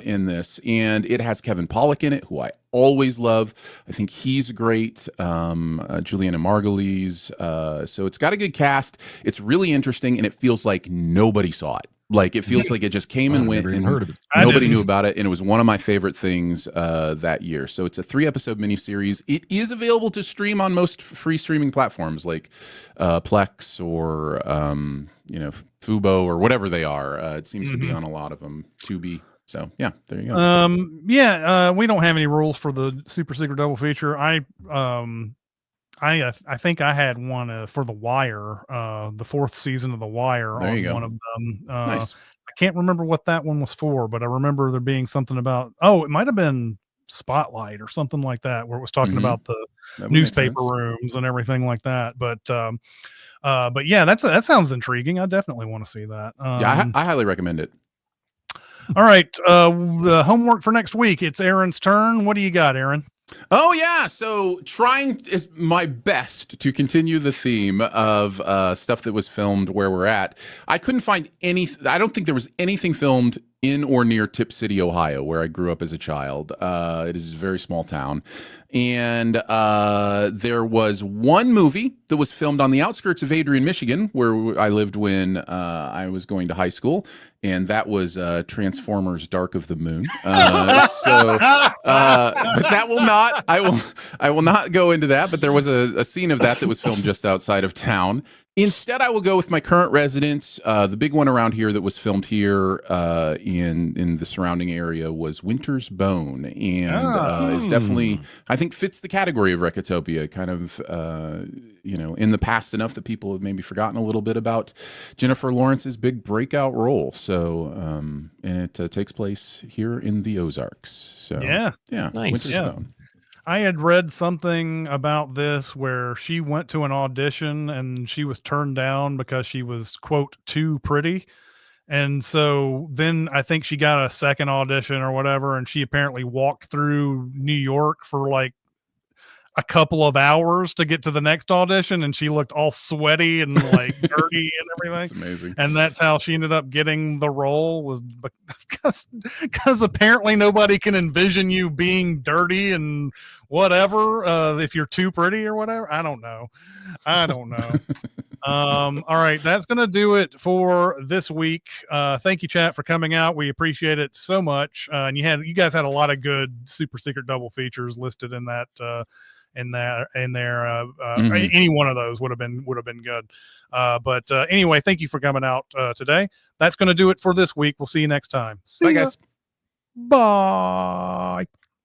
in this. And it has Kevin Pollak in it, who I always love. I think he's great. Juliana Margulies. So it's got a good cast. It's really interesting, and it feels like nobody saw it. Like it feels like it just came and went, and heard of it. nobody knew about it, and it was one of my favorite things that year. So it's a 3-episode miniseries. It is available to stream on most free streaming platforms like Plex or Fubo or whatever they are. It seems to be on a lot of them. Tubi. So yeah, there you go. We don't have any rules for the super secret double feature. I think I had one for The Wire, the 4th season of The Wire There you on go. one of them. Nice. I can't remember what that one was for, but I remember there being something about, it might have been Spotlight or something like that, where it was talking about the newspaper rooms and everything like that. But yeah, that sounds intriguing. I definitely want to see that. Yeah, I highly recommend it. All right. The homework for next week. It's Aaron's turn. What do you got, Aaron? Oh yeah, so trying is my best to continue the theme of stuff that was filmed where we're at. I couldn't find any. I don't think there was anything filmed in or near Tip City, Ohio, where I grew up as a child. It is a very small town, and there was one movie that was filmed on the outskirts of Adrian, Michigan, where I lived when I was going to high school, and that was Transformers: Dark of the Moon. But that will not. I will not go into that. But there was a scene of that was filmed just outside of town. Instead, I will go with my current residence. The big one around here that was filmed here in the surrounding area was Winter's Bone, and is definitely, I think, fits the category of Recotopia. Kind of, in the past enough that people have maybe forgotten a little bit about Jennifer Lawrence's big breakout role. So, and it takes place here in the Ozarks. So, yeah, nice. Winter's Bone. I had read something about this where she went to an audition and she was turned down because she was, quote, too pretty. And so then I think she got a second audition or whatever, and she apparently walked through New York for like a couple of hours to get to the next audition, and she looked all sweaty and like dirty and everything. That's amazing. And that's how she ended up getting the role, was because apparently nobody can envision you being dirty and whatever if you're too pretty or whatever. I don't know. All right, that's gonna do it for this week. Thank you, chat, for coming out. We appreciate it so much. And you guys had a lot of good super secret double features listed in that any one of those would have been good. But anyway, thank you for coming out today. That's going to do it for this week. We'll see you next time. Bye, guys. Bye.